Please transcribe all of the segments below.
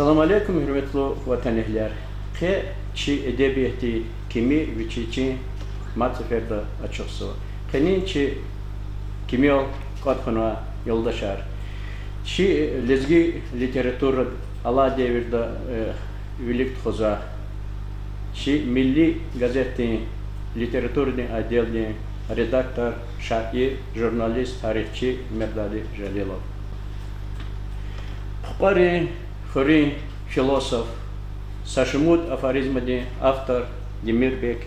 Selamun Aleyküm hürmetli vatan ehliler. Ke çi edebiyatı kimi ve çi matseferda açıksa. Kenin çi kimi ol katkına yoldaşar. Çi lezgi literatür ala devirde üyelik tuza. Çi milli gazetenin literatürden adelden redaktör, şair, jurnalist, tarihçi Merdali Jalilov. Pukari Хори философ, Сашимут афоризмади автор Демирбек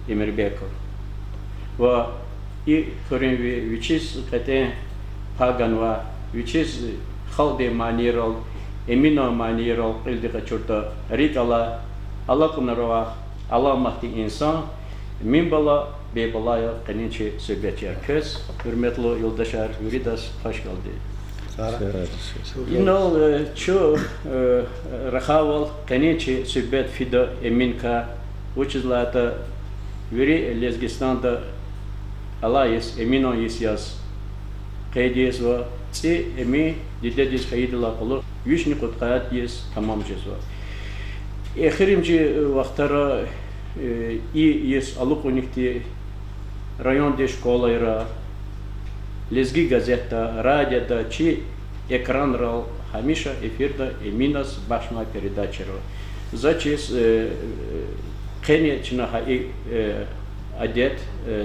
Эмирбеков. Ва и хорин вичис кате паганва вичис халде манирол эмино манирол кылдыга чурта рикала алакунарова аламахти инсан минбала бебалая канинчи сөбетер көз hürmetli yoldaşlar Yuridas hoş geldi. Şu rahaval kaneci sübet fido eminka uçizlata veri Lezgistan'da alayız emino yisyaz kaydiyız ve ci emi didediz kaydıla kolu yüzünü kutkayat yiz tamamcız ve exirimci vaxtara yiz alık unikti rayon de şkolayra Lezgi газета, радиода, чи экран рал, хамиша эфирда эминас башма передачера. Зачис кене чинаха адет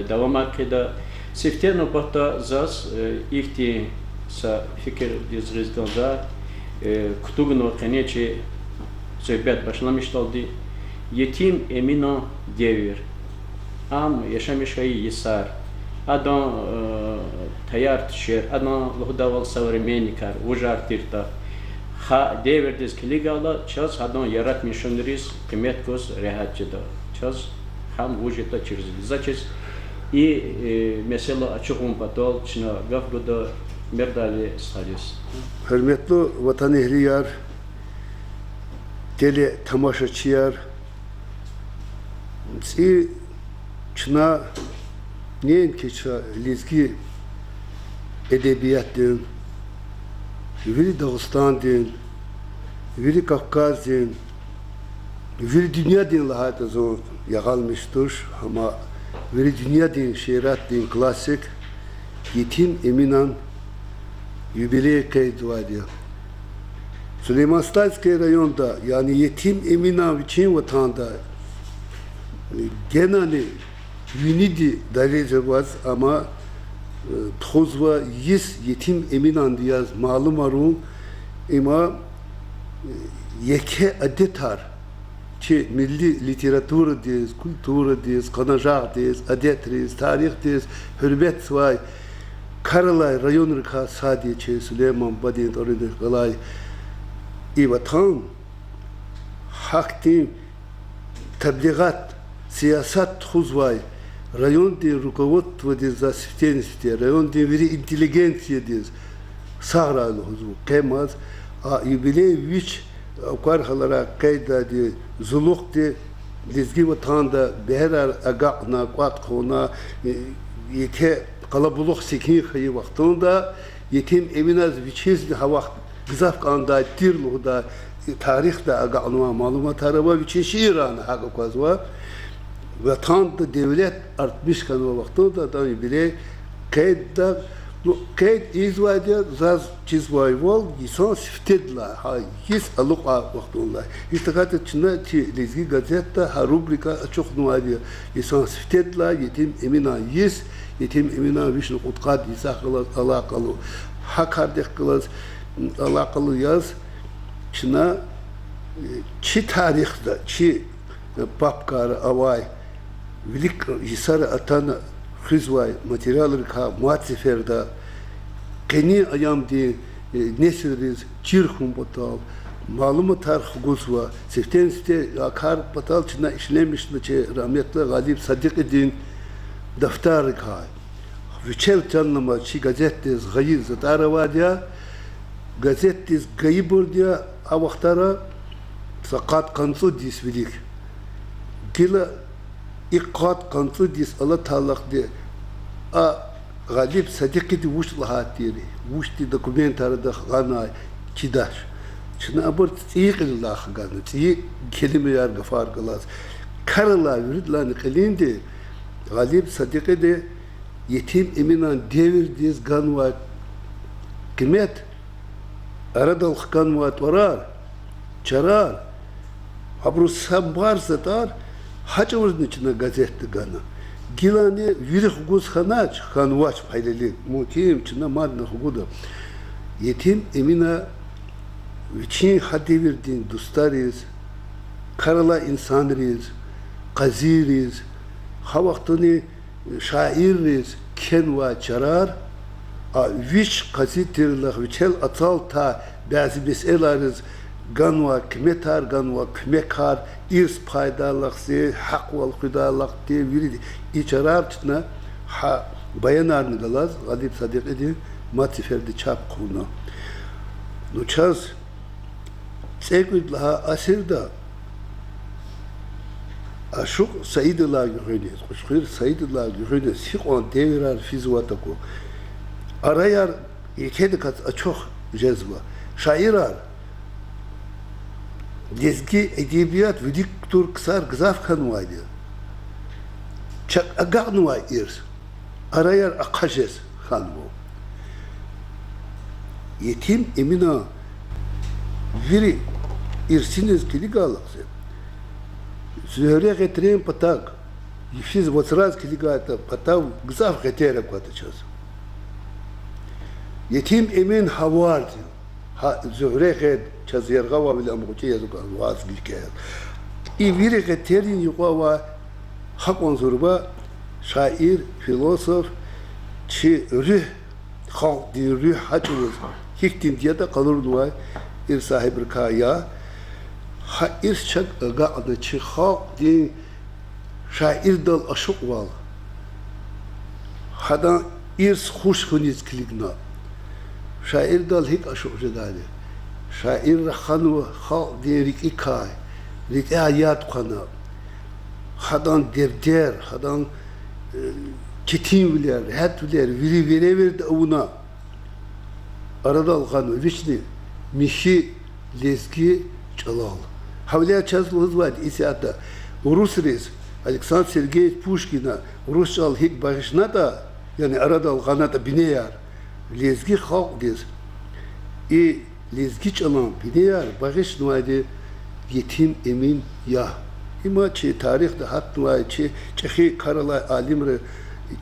давама кеда сифтено пата зас ихти са фикер дизрезганда кутугно кенечи söhbet başlamıştı. Yetim emino devir. Am yaşamış hayı yisar. Adam tayar tişer, adam luhdaval savremenikar, ujar tirta. Ha devirdiz kiligala, çaz adam yaratmışınırız, kıymet göz rehatçıda. Çaz ham ujeta çirziz. Zaçız i mesela açık patol, çına gafruda merdali sadis. Hürmetli vatan ehliyar, deli tamaşaçıyar, çına neyin ki lezgi edebiyat din, veri Dağıstan din, veri Kafkaz din, veri dünya din lahayta zor yakalmıştır ama veri dünya din, şiirat din, klasik, yetim eminan yübileye kaydı var diye. Süleyman Stanski rayonda yani yetim eminan için vatanda genelde Unidi derece var ama tozva yetim eminan diyaz malum arun ama yeke adetar ki milli literatür diyiz, kültür diyiz, kanajak diyiz, adet diyiz, tarih diyiz, hürmet vay Karalay rayon rıka sadece Süleyman Badin orada kalay vatan hak din tebliğat siyasat tozvay Rayon din rukovodstvo din za sifteniste, rayon din veri inteligentsiya din sağralı huzur. Kemaz, yubiley viç avkar halara kayda di zuluk di lezgi vatanda beherar agaqna, qatqona yeke kalabuluk sekin xayı vaxtında yetim eminaz viçiz havaq gızaf qanda tirluğda tarihda agaqnuma malumat araba viçin şiirana haqa qazva vatan da devlet artmış kanı vaxtında da bile kayıt izvadiya zaz çizvayval insan siftedla ha his aluqa vaxtında istiqat içinde ki lezgi gazette ha rubrika çok nuadiya insan siftedla yetim emina yis yetim emina vişnu qutqat isaqlı alaqalı ha kardeş kılız alaqalı yaz çına çi tarihte çi papkar avay Velik hisar atan hızvay materyalları ka muatseferda keni ayam di nesiriz çirhum patal malumu tarih gusva seften site akar patal çına işlemiş neçe rahmetli Galip Sadık edin daftar ka viçel canlama çi gazetes gayi zatara vadya gazetes gayi burdiya avaxtara sakat kansu disvilik gila İkkat kansı dis Allah talak de Galip Sadık di vuş lahat diri vuş di dokumentarı da gana kidaş Şimdi abur tiyik illah ganı, tiyik kelime yargı farkı lazım. Karılar yürüdüler kalindi. Galip Sadık'ı de yetim eminan devirdiğiz gan var. Kıymet aradal kan var varar. Çarar. Habru sambar zatar. Haçavuzun içine gazette ganı. Gilani yürü hukuz hanaç hanvaç paylalı. Muhtim içinde madde hukuda. Yetim emina için haddi verdiğin dostlarıyız. Karala insanlarıyız. Kaziriz. Ha vaktini şairiz. Ken ve çarar. Viş kazitirlah viçel atal ta bazı meselelerimiz gan ve kmetar, gan ve kmekar, irs paydalıksı, hak ve kudalak diye biri içarar çıtına ha bayanarını galaz, Galip Sadık edin, matiferdi çap konu. Nuçaz, sevgiliha asirda, aşık Saidullah gühünes, kuşkir Saidullah gühünes, sik on devirar fizvatako. Arayar, yekedi kat çok cezva. Şairar, dezgi edebiyat vidik tur kısar gızaf kanvaydı. Çak agağnıva irs. Arayar akajes kanvo. Yetim emina viri irsiniz kiligalakse. Zühre getiren patak. Yifiz vatraz kiligata patav gızaf getere katacağız. Yetim emin havar diyor. Zühre ged çazıyarga ve bile amguçe yazık vaz bilke. İviri geterin yuqava hak onzurba şair, filosof çi rüh halk di rüh haçımız hiktin diye de kalır dua ir sahibir kaya ha ir çak ga'da çi halk di şair dal aşık val hadan ir hoş huniz kligna şair dal hik aşık jedali şair rahan ve halk di rik ikay rik ayat kana hadan derder hadan çetin biler hat biler viri verever de ona arada algan vişni mişi lezgi çalal havliya çazlı var isiyata Rus reis Alexander Sergeyevich Pushkin'a Rus çal hik başına da yani arada algana da bineyar lezgi halk diz lezgi çalan bineyar bağış nuaydı yetim emin ya İma çi tarihte hat nuay çi çehi karalay alimre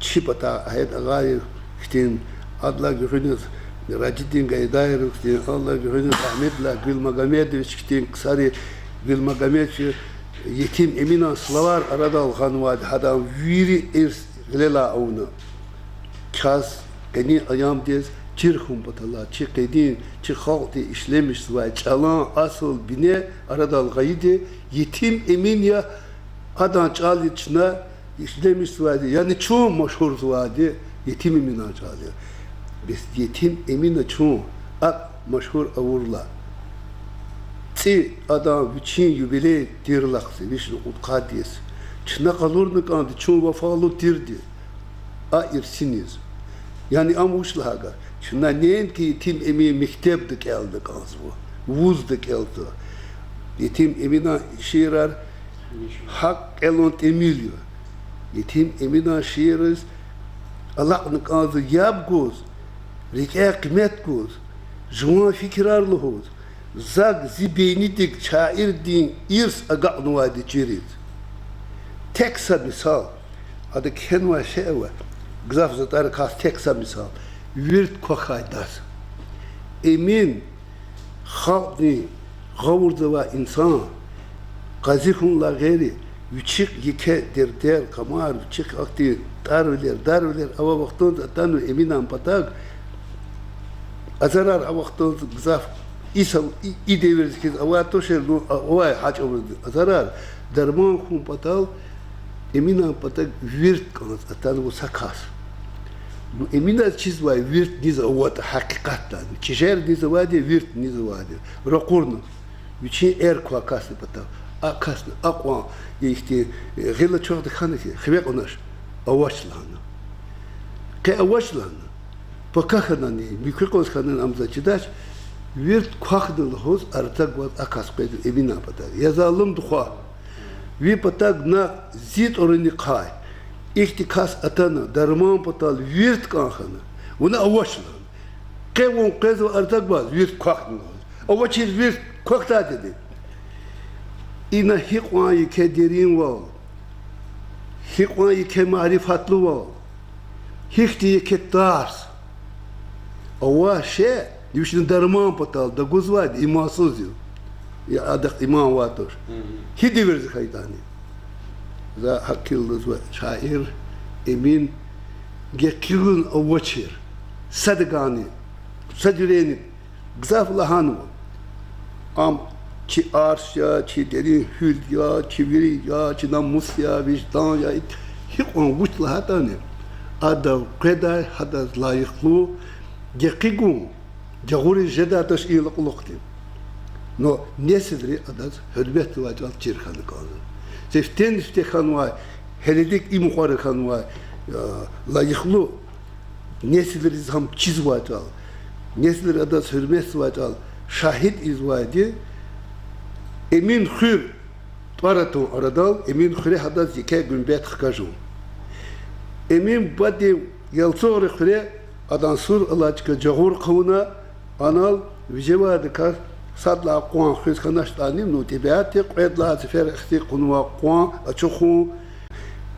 çi pata ayet agay kitin adla gühünüz Racidin Gaydayr kitin Allah gühünüz Ahmetla Gülmagomedovich kitin kısari Gülmagomedovich yetim emina slavar arada alhan vad hadam viri ers lela ona çaz geni ayam diz çirhum patala çi qedin çi halti işlemiş ve çalan asıl bine arada algaydı yetim emin ya adan çal içine işlemiş ve yani çoğu meşhur vardı yetim emin çalıyor biz yetim emin çoğu ak meşhur avurla ti adam için yübile dirlaksı vişnu qadis çına kalurnu kandı çoğu vefalı dirdi a irsiniz yani amuşlaga şuna neyin ki yetim emin mektepte geldi kazbu vuzda geldi yetim emina şiirar hak elont emilio yetim emina şiiriz Allah'ın kazı yab goz rikâ kıymet goz juan fikirarlı hoz zag zibeynidik şair din irs aga'nuvadi çiriz teksa misal adı kenva şe've gızaf zatar kas teksa misal virt kokaydas emin halkni gavurda ve insan gazihunla gayri yüçük yike derder kamar yüçük akti darviler ava vaktun tanu eminan patak azarar ava vaktun gızaf isam i devirdik ava toşer ava haç azarar derman hun patal eminan patak virt kanat atanu sakas emina çiz var virt niz avat hakikattan çijer niz vadi virt niz vadi rakurnu bütün er kvakaslı patal akaslı akwa işte gilla çok da kanı ki khibek onaş avaşlanı ke avaşlanı pakakhanani mikroskopun amza çidaş virt kwakdıl hoz artak wat akas qeyd emina pata yazalım duha vi patag na zit orini qay ihtikas atana darman patal virt kanxana ona avaşlan qevon qezo artak baz virt kwakdıl avaçir virt kwakta dedi ina hiqwayı kedirin val hiqwayı ke marifatlı val hiqtiye ke dars avaşe Yuşun darman patal da guzvad imasız yo. Ya adak imam vator. Hidi verzi kaydani. Za hakilız ve şair emin gekirun avaçir. Sadgani. Sadüreni. Gzaf lahan. Am ki arş ya, ki derin hül ya, ki viri ya, ki namus ya, vicdan ya. Hiç on vüçla hatani. Ada qeda hada layıklı gekigun. Jaguri jeda taş iyilik uluktim. No nesidri adat hürmet ve cal çirkanı kaldı. Seften iftekan var, heledik imukarı kan var, layıklı nesidri zam çiz var cal. Nesidri adat hürmet ve cal şahit izvadi. Emin hür tvaratun aradal, emin hüre hadat zike günbet hıkajun. Emin badi yalçoğru hüre adansur alaçka jagur kavuna anal vijevada kar sadla qwan khis khanashtanim no tibati qedla sefer ikhti qunwa qwan achukhu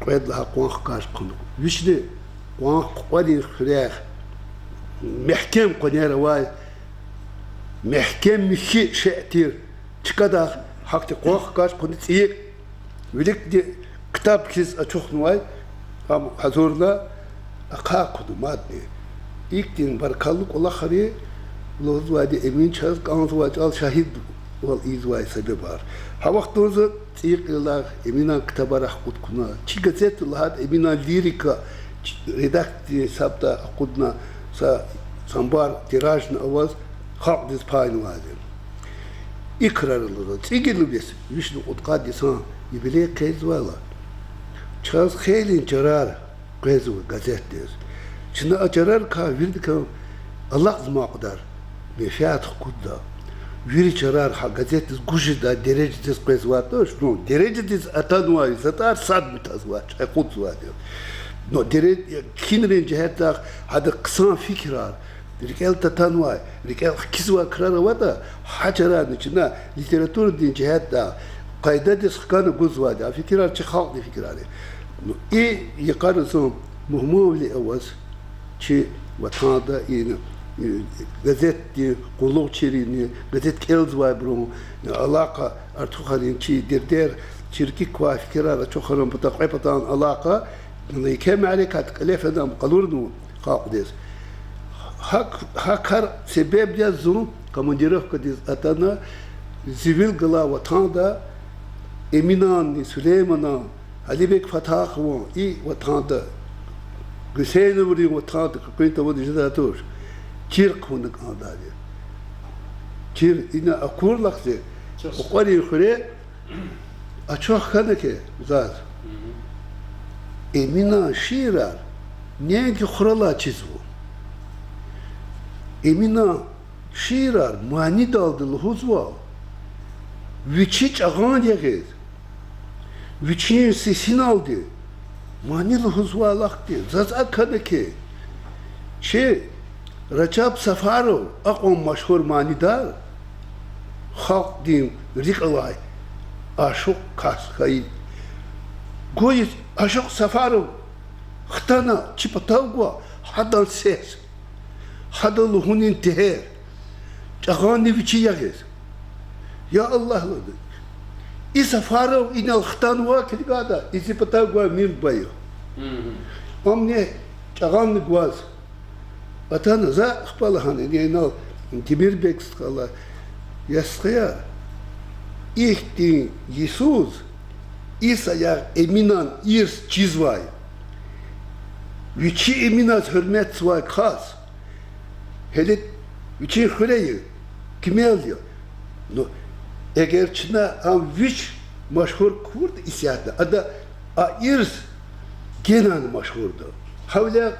qedla qwan khkash qunu vishni qwan qwali khirah محكم قنيرة واي محكم مشي شاتير تكدا حق قوخ كاش قنت إيه ولك دي كتاب كيس أشوف نواي أم حضورنا أقاقد مادني إكتين بركالك والله خري لوز وادي أمين شاز كانت واجال شهيد والإيز واي سببار هوقت دوز تيق الله أمينا كتاب راح قد كنا تي جزت الله أمينا ليريكا ريداكتي سابتا قدنا سامبار تيراجنا أواز خلق ديس باين وادي إقرارlı تيجي بس ويشنو قد يسان يبلي كيز ولا شاز خيلين جرار كيزو gazetteyiz. Şimdi açarar ka virdi ka Allah zma kadar meşat kudda viri çarar ha gazetteyiz gujda derecesiz kez var da şu derecesiz atanwa zatar sad mitazwa çakut var diyor. No dere kinrin cihatta hada kısa fikrar Rikel tatanwa, rikel kizwa krara wada hajaran içinde literatür din cihatta qayda sıkanı guzwa da fikrar çıkaq di fikrari. İ yaqarısın muhmuli avaz ki vatanda yine gazet di qulluq çirini gazet kelzwa bro alaka artık halin ki derder şirki kwa fikrar çok haram pataqatan alaka يكمل عليك هتكلف هذا قالورنو قاقدس هكر سبب دي الظلم كمديره كديز اتانا سيفيل غلا وطاندا امينان سليمانا علي بك فتاح و اي وطاندا حسين وري وطاندا كنت ودي جداتور كير كونك اندادي كير انا اقول لك وقالي خري اچوخ كنكه زاد Emina şiirar, niye ki kurala çizvu? Emina şiirar, mani daldılı huzva. Viçiç ağan yağız. Viçin sesin aldı. Manili huzva laktı. Zaza kadaki. Recep Safarov, akon maşhur manidar. Halk din, rikalay. Aşık kaskayı. Goyit aşık Safarov ختانا çipatavgua hadal ses hadal hunin teher çağani viçi yağız ya Allah i Safarov inal khtanwa kidigada isipatavgua min bayo omne çağani guaz atana za khpalahan inal Timirbek skala yasqya ihtin Yesus İsa'ya eminan irs çizvay. Viçi eminat hürmet svay kas. Hele viçi hüreyi kime alıyor? No, eğer çına am viç maşhur kurd isyatı. Ada a irs genan maşhurdu. Havla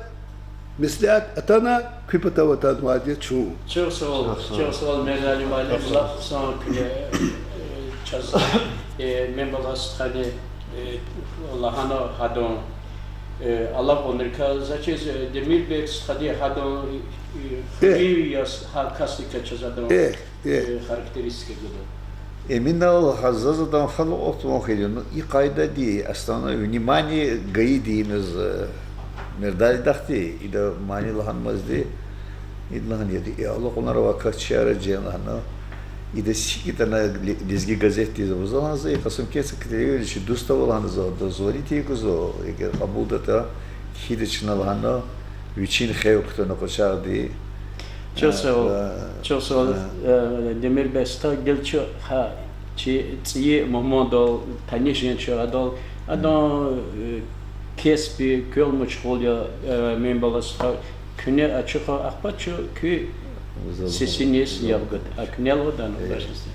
Mesleğat atana küpata vatan vadiye çoğu. Çok sağ ol. Çok sağ ol. Mezali vali kulak son küle çaz. Membalas hani Allah'ına hadon. Allah onurka zaten Demirbek hadi hadon yas halkaslık çazadon karakteristik gibi. Именно Хазазадан хало отмохелю. Ну и кайда ди основное внимание гаидимыз мердали дахти и да мани лахан мазди и лахан яди и Allah onlara vakat çare cenahna и да сикитана лезги газети за вузан за и касым кесик телевизиони дуставалан за да зорити кузо егер кабулдата хидична лахана вичин хевктана кошарди. Çok sağ ol. Çok sağ ol. Demirbek'ta gelçi ha çiğ Muhammadol tanışın şu adam kesbi kölmüş oluyor membalasında küne açık akbaçı ki sesiniz yapgıt aknel odan ulaşısı.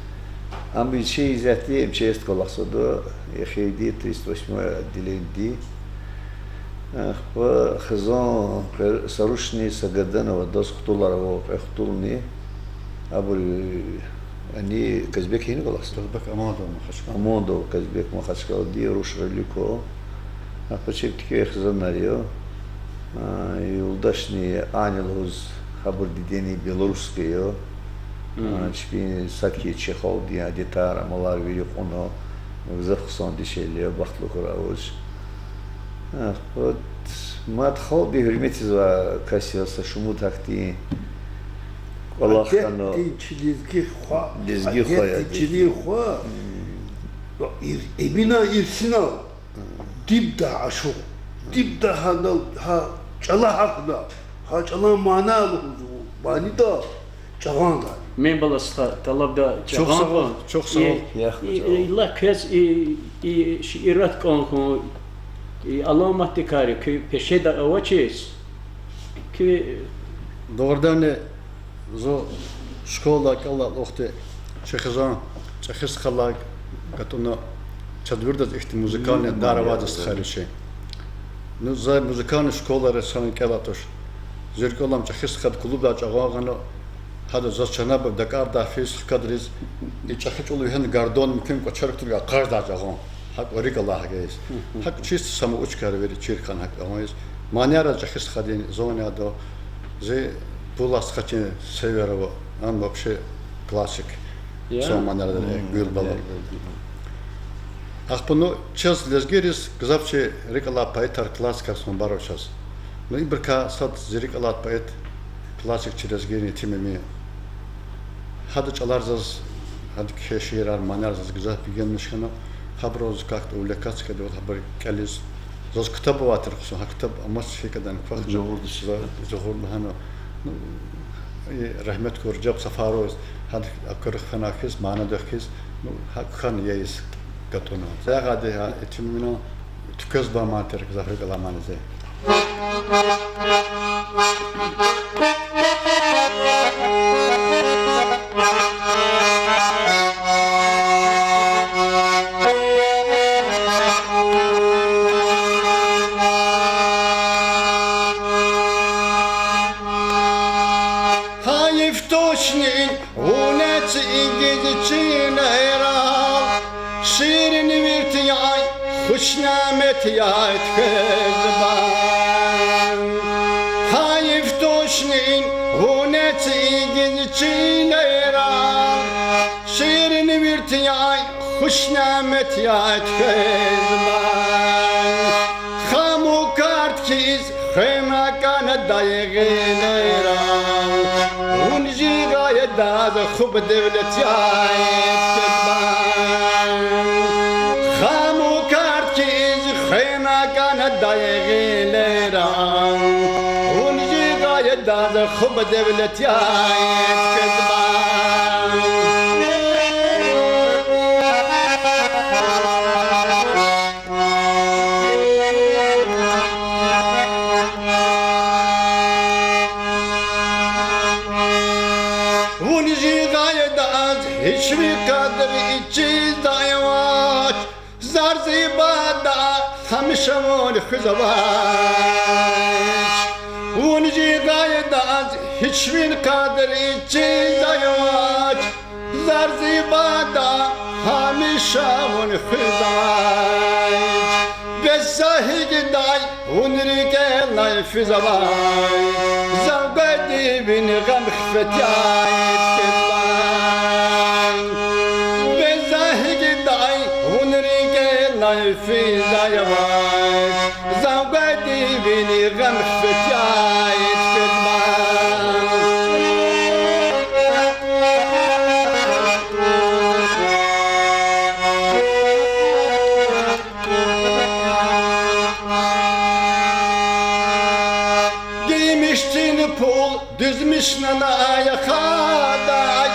Am bir şey izledi, bir şey ist kolaksodu, yehidi 308 dilendi. Ve xizan saruşni sagadana ve das kutulara ve kutulni abul ani kazbek hini kolaksodu. Kazbek amado mahaşka. Amado kazbek mahaşka di rushreliko. Почему-таки xizanlarıyor. Yoldaşni anilhoz haber dideni Белорусское. Чпи саки Чехов диа детара малар вили коно захсон дишелия бахтлукуравуш. Вот мат хоби hürmetiz va kasiyasa şumu takti Allah'tan o Lezgi xwa. Lezgi xwa ya. Lezgi xwa. Emina irsina. Dibda aşık. Dibda ha çala hakda. Ha çala mana bani da çavan da. Membalasında talabda Çok sağ ol. Çok sağ ol. İlla kez şiirat konku alamat dikari ki peşe de avaçız ki Doğrudan zo школа кала лохте Чехизан Чехискала катуна чадвирдат ихти музыкальная даравадас хариши. Ну за музыкальная школа ресан калатош. Зеркалам Чехискат клубда чагагано hada zaçana Dakar da fes kadriz içakıç oluyor hen gardon mümkün kaçarıktır qarda jağon hak orik Allah geys hak çist samu uç kar veri çirkan hak amayız maniara jahis khadin zona do ze pulas khaçı severo an вообще klasik son maniara gül bala ах bunu час лезгерис гзавче рекала поэтар классика son barochas ну и брка сад зерикала поэт klasik çirezgeni timimi hadi çalarzaz hadi keşirar manarzaz güzel bir gelmişken habroz kalktı ulekat kadar haber keliz zaz kitabı vardır kusun ha kitap ama şekadan fark zuhurlu hano rahmet kor cab safaroz hadi akır fanakiz mana dökiz hakkan yeyiz katona zagade ha timino tüköz ba mater zahri kalamanize Хушнамет яйт хезбан Хайф тошнин гунец игенчинера Ширин вирт яй хушнамет яйт хезбан Хаму карт киз хемакан дайгенера Унжи гайд даз хуб devlet яйт хезбан دایگیلرا اونجی گای داز خوب دولتیایت کذبان اونجی گای داز هیچوی قدر چیز دایوات زرزی بادا همشمون خزواج اونجی hiçbir kader için dayaç zar zibada hamişa un fizay besahi giday unrike lay fizay zavgadi bin gam khfetay besahi giday unrike lay fizay zavgadi bin gam khfetay Düzmüşnana ayakaday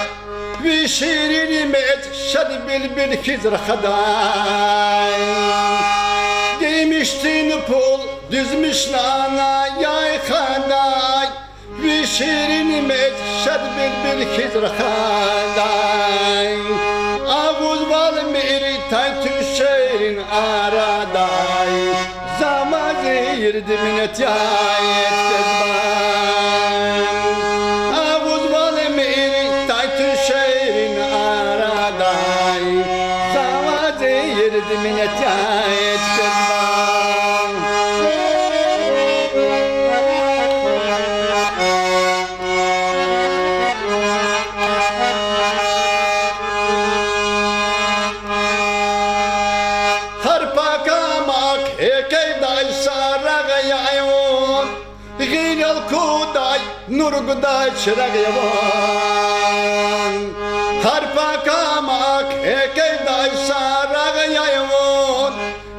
bir şirin şad bilbil kizr haday Giymiştin pul düzmüşnana ayakaday bir şirin şad bilbil kizr haday Ağuz bal miri taytü şehrin araday Zamazı yirdi minet yayet kezban من التايت هرباكا ماك هيكي داي سارغ يعيون غير الكوداي نور قداي شرغ يوان هرباكا ماك هيكي داي سارغ يعيون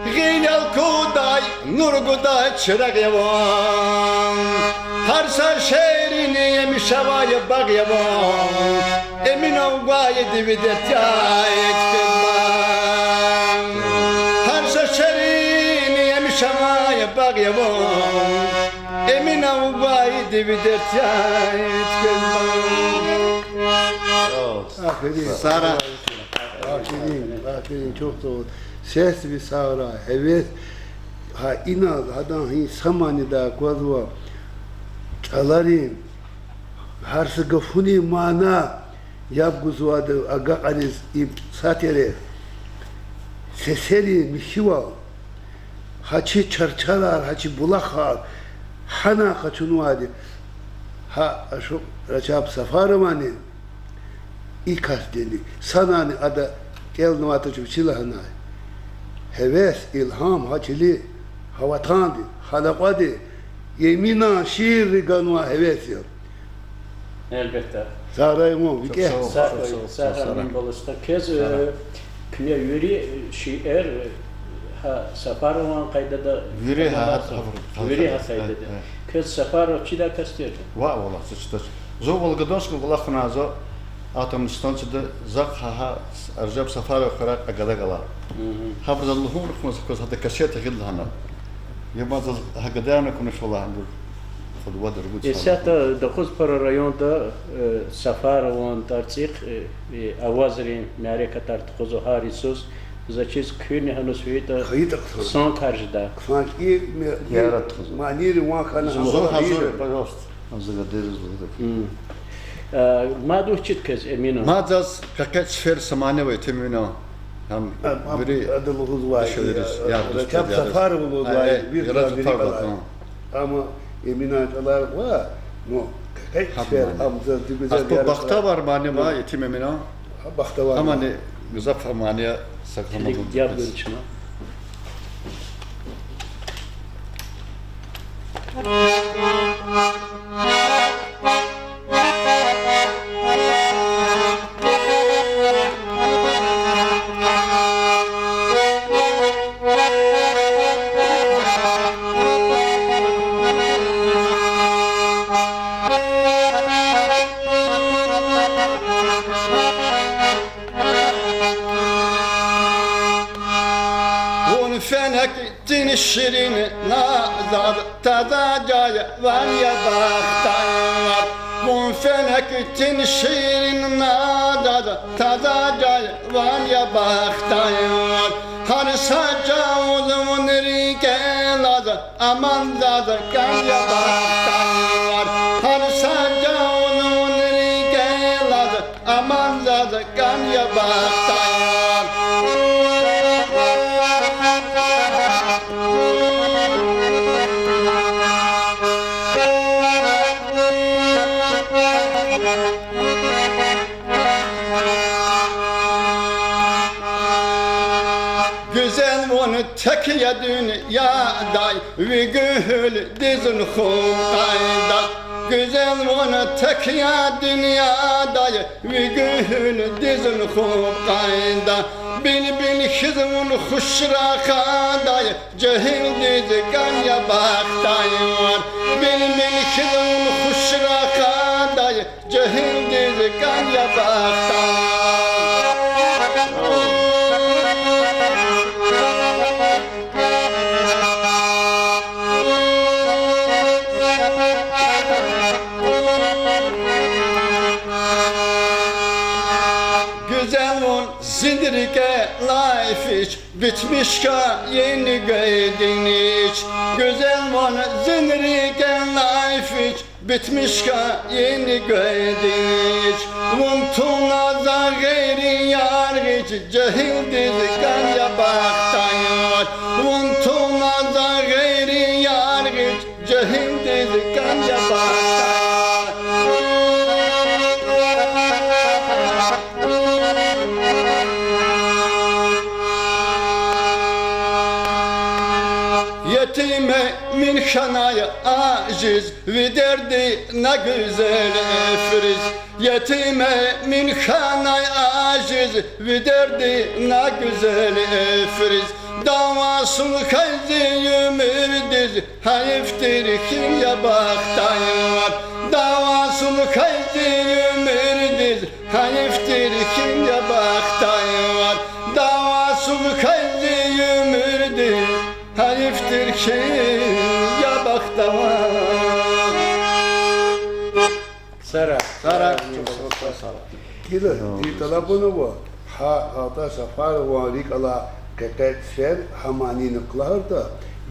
غير الكوداي نور قداي شرغ يوان هرسا شيريني يمشواي باغ يوان امين اوغاي ديفيدت يايك تبان هرسا شيريني يمشواي باغ يوان امين اوغاي ديفيدت يايك تبان Sara. Aferin çok doğru. Ses bir sağra, evet. Ha inan adam hi samani da kozva. Çalarin. Harsı gafuni mana yap guzvadı aga ariz ip satere. Seseri mişiva. Haçı çarçalar, haçı bulakar. Hana kaçunu hadi. Ha şu Recep Safarımani. İlk harfleri, sanani ada geldim atıcı silahına. Heves, ilham, hacili, havatandı, halakadı, yemina, şiir, ganua, heves yok. Elbette. Sarayım o, bir kez. Sahra balasta kez küne yürü şiir ha safarıvan kaydada Yürü ha yürü ha kaydada. Kez safarı çida kastıyor. Va valla sıçtır. Zo Volgodonsk kulakına zo Atom stansiyada zak ha Recep Safarov kharak agada gala. Hafız Allah'ın ruhumuzu koz hatta kaşiyat gidl hana. Yemaz hagadana konuş valla handur. Khudwa دربوت. Esata 9 para rayonda Safarovan tartıq avazrin narekatar txozo harisus zaçiz kün hanus vita Kayıt aktör. son karşıda. Sanki Yarat. maniri vakana. Zo hazır pожалуйста. Zagaderiz bunu. ما دوش چit kez emino. Madzas kakat sfer samane ve temino. Ham biri Adı Luhuz var. Düşünürüz, yardımcı Recep ederiz. Safarov var. Bir Recep biri Safarov, var. tamam. Ama emin ağaçlar var. No. Kaç Hamdani. Hamza güzel Akto bakta var mani ma yetim emino. Bakta var. Ama ne güzel maniye saklamadım. Yapdığın için. Şirin nazar tada caya var ya baktar Bun fenektin şirin nazar tada caya var ya baktar Har saca uzun rike nazar aman nazar kan ya baktar Har saca tekiye dünyada ve gül dizin hukayda. Güzel bana tekiye dünyada ve gül dizin hukayda. Bil hizmun huşrakada cehil dizi ganya baktay var. Bil hizmun huşrakada cehil dizi ganya baktay. Zindirike life iç, bitmiş ka yeni göydün iç. Güzel mon zindirike life iç, bitmiş ka yeni göydün iç. Vuntuna za gayri yar iç, cehil dizi ganya baktay var. Vuntuna za gayri yar iç, cehil dizi ganya baktay. Yetime min şanaya aciz ve derdi ne güzel efriz. Yetime min şanaya aciz ve derdi ne güzel efriz. Davasını kayzi ümürdiz, hayıftır kim ya baktay var. Davasını kayzi ümürdiz, hayıftır kim ya baktay var. Davasını kayzi ümürdiz, hayıftır kim ya baktay. Sara. كده دي طلبنا هو ها هذا سفر واريك الله كتير شيء هماني نقلار ده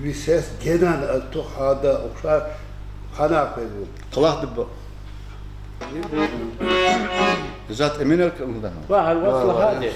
ويسس جنان أتو هذا أخشار خنا كده Kılah dıbbı. Zat emin el kılımdan. Vahal vakla hadi.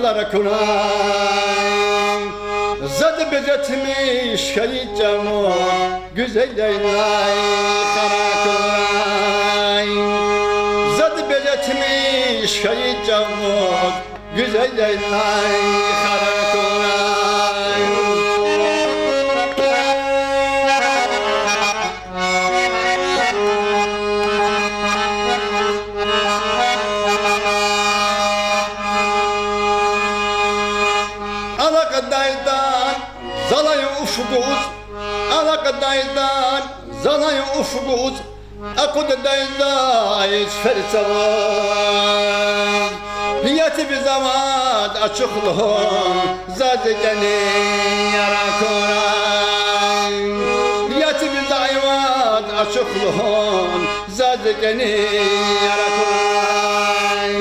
Dağlar kunay Zad bezetmiş şehit camur Güzel leylay kara kunay Zad bezetmiş şehit camur Güzel leylay kara kunay Alakadaydan zalay ufguz Akudaydan fersavan Hiyeti bir zaman açıklığın Zazegeni yara koray Hiyeti bir zaman açıklığın Zazegeni yara koray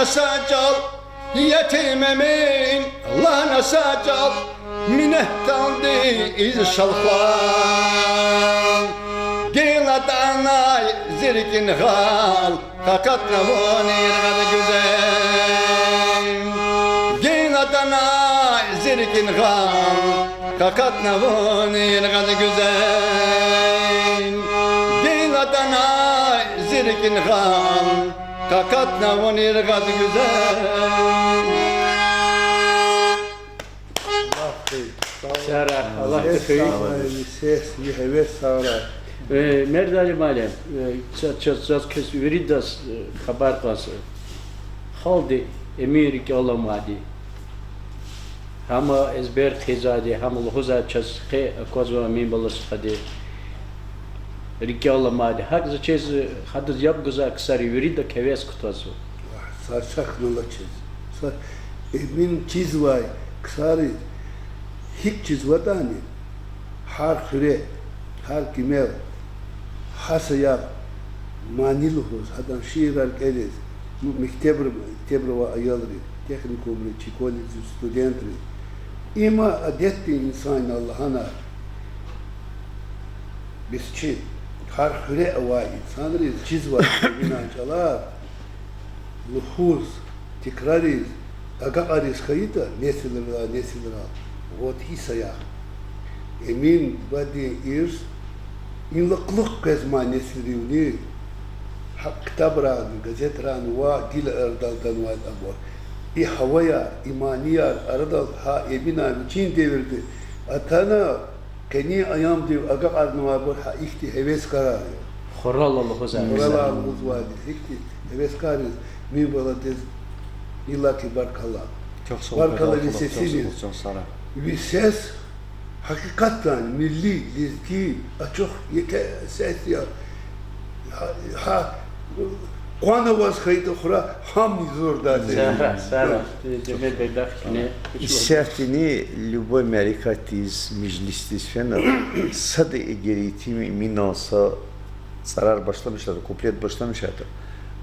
sacal yetimemin lana sacal minehtandı iz şalfan Giladanay zirkin hal kakatna vonir gada güzel Giladanay zirkin hal kakatna vonir gada güzel Giladanay zirkin hal Kakatna vonir gad güzel. Sara, Allah tefeyi. Ses, evet Sara. Merdali malem, çaz kes veridas haber kas. Halde emir ki Allah madi. Hama ezber khizadi, hama lhuza çaz khe kozwa min balas khadi. Рикяла мади. Хак за чез хадыз яб гуза ксари юрида кевес кутазу. Sarsak nala çiz. Emin çiz vay, kısari, hiç çiz vatani, har süre, har kimel, hasaya, manil hos, hadan şiirar keliz, mektebra va ayalri, teknikum li çikoli studentri. İma adetti insan Allah'ına, biz çiz, har süre vay, insanları çiz vay, inançalar, luhuz, tekrariz, agaqaris kayıta nesilra вот hisaya emin badi irs inlaqlıq qazma nesilri hak kitabran gazetran va dil erdaldan va abo i havaya imaniyar ardal ha emina çin devirdi atana keni ayam div agaqarnu va bu ha ihti heves karar Xorallahu huza. oralar muzvadi ihti heves karar mi baladez İllaki barkala. Çok soğuk. Barkala çok lisesi soğuk, çok sarı. bir ses hakikaten milli, lezgi, açık ses ya. Kuana vas kayıt okura ham zor da. Сара, Сара. Cemil Bey dakine. Исертини любой мерикатиз мижлистиz фена сады эгеритими миноса царар başlamışlar, kuplet başlamışlardı.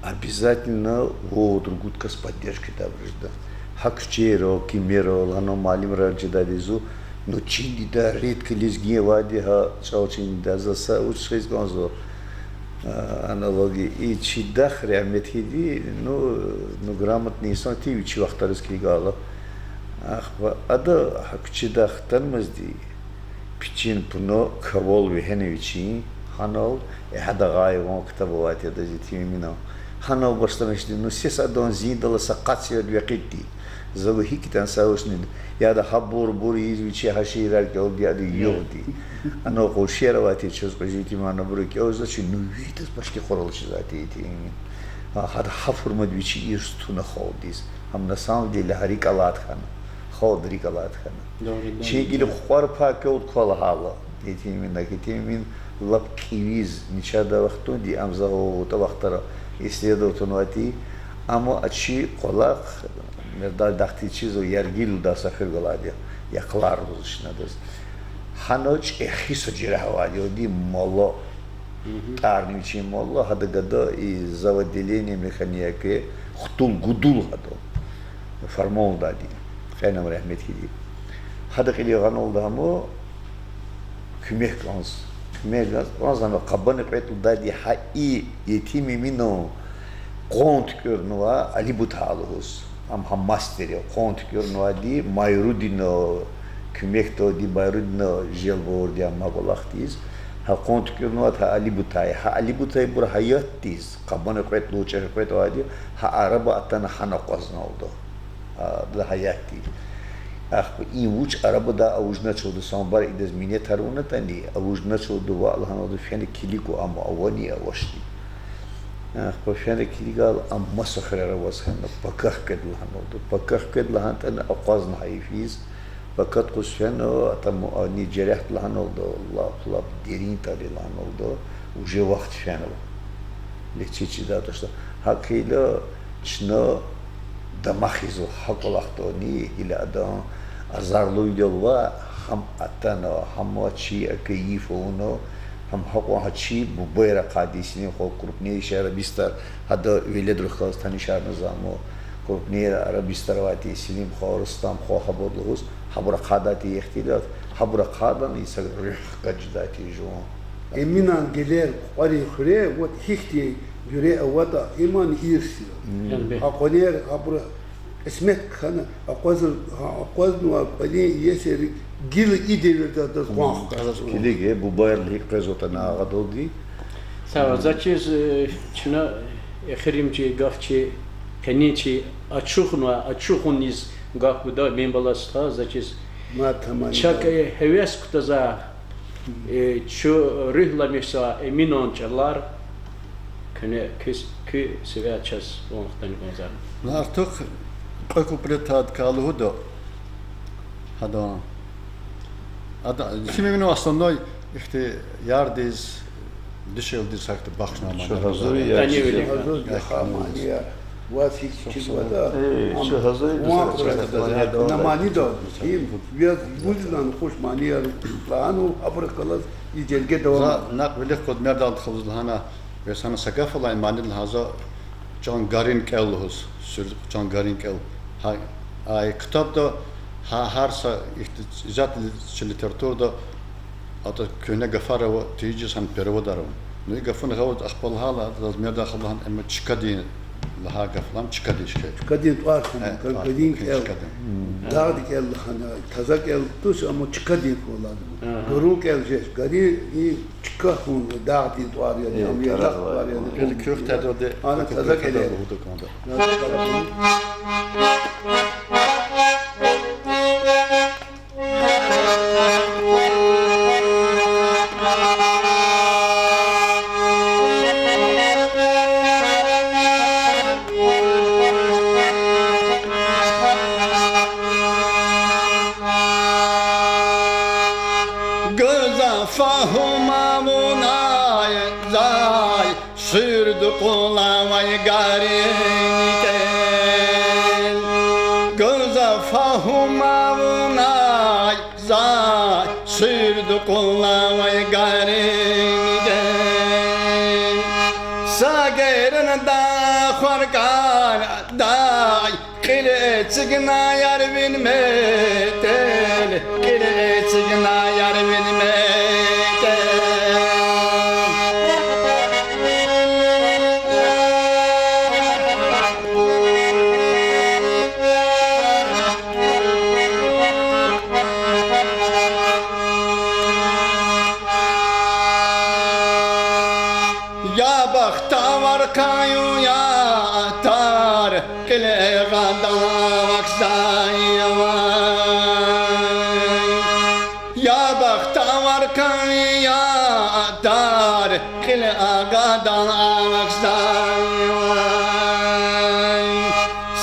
Обязательно Другутка с поддержкой доброжда. Хакчеро, Кимеро, Лано Малим Раджидадизу, но чинида редко лезги вадиха, чаучинда заса учшись гонзо аналогии. И чидах реаметхиди, ну грамотный сон ти учи вахтарский гало. Ада хакчидах танмазди пичин пуно кавол вихеневичи ханал хада гайвон ктабовати дазити мино. Ханал başlamıştı. Ну ses adon zindala sakatıyor vakiti. Zalı hikten sağışnın. Ya da habur izviçi haşirer ki oldu ya da yoktu. Ano koşeravati çöz kojiti mana burki. O zaman nu vites başka koralçı zaten etiğin. Hada hafurma diviçi irstuna xoldis. Ham na sam dil harikalat khan. Xod harikalat khan. Çegili xorpa kod kol hala. Etiğin nakitimin lap kiviz niçada vaktu di amza o ta vaktara исследователь, амо ачи колах мердар дахтичи зо яргил да сахир галадия я клар душнадас ханоч эхисо жирахвадио ди моло тарничи моло хадагада и заводеление механияке хтул гудул хадо фармол дади хенам рахмет хиди хадакили ганол дамо кумех ганс Bazı kabanı petu dadi hai yetimi mino kont körnua Ali Butalıhus am hammasteri kont körnua di mayrudino kümekto di mayrudino jelbor di amagolaktiz ha kont körnua ha Ali Butay ha Ali Butay bur hayattiz kabanı petu çerpeto adi ha araba atan hana qazna oldu da hayatti и уч арабада аужначоду самбар идез минетарунатани аужначоду ва алханоду фяне килику ама авани авашти по фяне килигал ам масахрара васхана паках кедлханоду паках кедлхантана aqazna hayfiz fakat qusfano atam ani cerah lhanodu Allah Allah derin tali lhanodu уже вахт фяно лечичи да то что hakila чно дамахизу хаклахтони или адан azarluyla ham atana hamwachi akayifo ham hawachi bubera qadisini qurupni Arabistan hada veled Kazakistan şehir nizamı qurupni Arabistan vati silim Xoristan xahabodluğuz habura qadati ihtilaf habura qadan ise qajdati jo Eminan gelir qari khre what hikti göre avada iman irsi aqoner abra اسمك خنا أقوزن وقلي يسير جيل إيدير ده زمان. كليجي بوباير ليك برزوتنا غدودي. Sağ zaçiz çuna xerimci gafçi keniçi açuxuniz gafbuda ben balasta zaçiz. Ma tamam. Çak heves kutaza şu rihlamesa eminonçalar kene ki seviyaças ondan gonzar. Artık kuplet kalığı da hada şimdi benim aslında işte yardiz Dışarı dirsekte bakışına Şu hazır ya. Yani öyle. Hazır hamaniye vasik çizvada. Şu hazır Namani da. Biraz bu yüzden hoş maniye planu abrakalas icelge devam. za nakbili kod merdan tıkıldı hana ve sana sakaf olay manil haza John Garin Kelhus sür John Garin Kel ha ay kitapta ha harsa izat literaturda ata köne gafara ve tiyci san pervodarım. Ne gafın gavut akbal hala da merdan khalan ama çıkadin laha gaflam çıkadi işte. Kadın tuarkum kadın el dağdık el hana tazak el tuş ama çıkadın oladı. Doruk el jeş gadi çıkahun dağdı tuar yani ama yarak var yani. El köfte de Ana tazak ele. Göza fahuma munay zay sürdü kulavay gariniken Göza fahuma munay zay sürdü kulavay gariniken Sagerin da kharkan day kile çıgna yar bilmetel kile çıgna yar bilmetel Ya bakta var kayu ya tar kile gada Ya bakta var kayu ya tar kile gada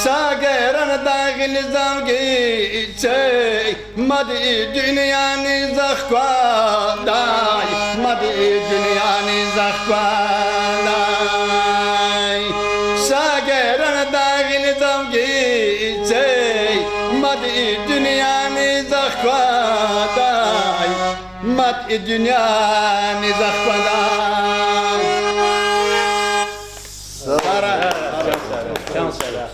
Sageran dağıl zavgi çey Madi dünyanı zakvaday Madi dünyanı zakvaday Sageran dağıl zavgi çey Madi dünyanı zakvaday Madi dünyanı zakvaday Can Sara.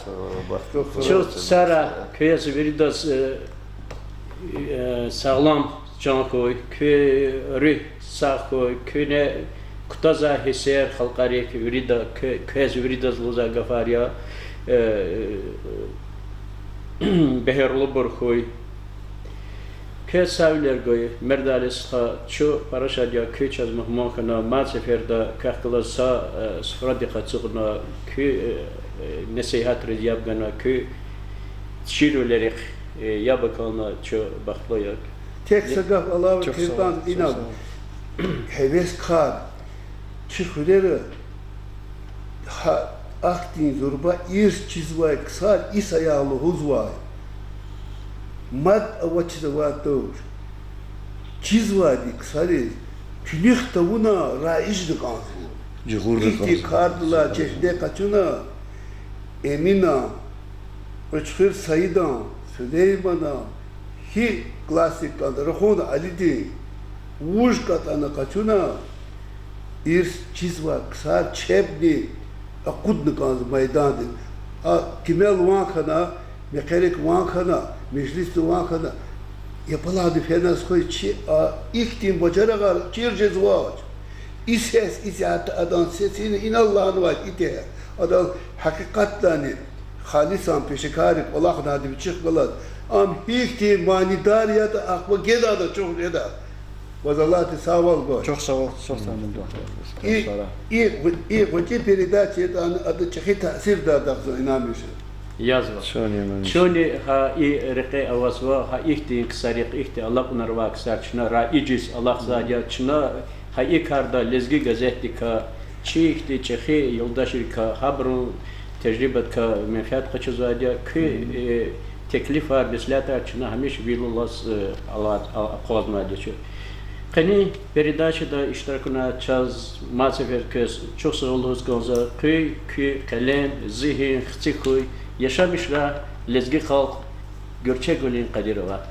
Çok Sara köye biraz sağlam can koy, köy sağ koy, köyne kutaza hisser halkari köyde köye biraz luza gafariya beherli bor koy. Köy savler koy, merdalis ha ço paraşadya köy çazmak mümkün ama seferde kahkılasa sıfıra dikkat çıkına köy nasihat riyab gana köy şiirleri ya bakalım çok baklıyak. Tek sagaf Allah ve kirtan inan. Heves kar. Çıkıları ha aktin zorba ir çizvay kısar is ayağlı huzvay. Mad avaçı var doğur. Çizvay di kısarı külüh tavuna raişdi kansı. İhti kardıla çeşde kaçına Emina Uçkır Sayıdan Süleyman'a hi klasik kaldı. Rahon Ali'di Uş katana kaçına ir çizva kısar çebni akudnu kansı meydandı. Kimel vankana mekanik vankana meclis vankana yapıladı fenas koy çi ihtim bacara gar çircez vaç İses izat adan sesini inallahını var ite adan hakikatlani halisan peşekarik Allah nadi bir çıkmalar am ihti manidariyat akba geda da çok geda vazalati saval go Çok sağ ol, çok sağ olun. İyi hoca передача adı çeşit tasir da inanmış. Yazva. Şöyle ha rıqı avazva ha ihti kısarık ihti Allah unarva kısar çına raicis Allah zadia çına ha ikarda lezgi gazetika çi ihti çehi yoldaşırka habrun tecrübet ka menfaat kaçı zadia ki teklif var bislata çına hamiş bilullah Allah kozma diyor. Qani передачада iştirakına çaz masefer köz çok sağ olunuz gonza köy kalem zihin xtikuy yaşamışla lezgi halk görçek olin qadirova.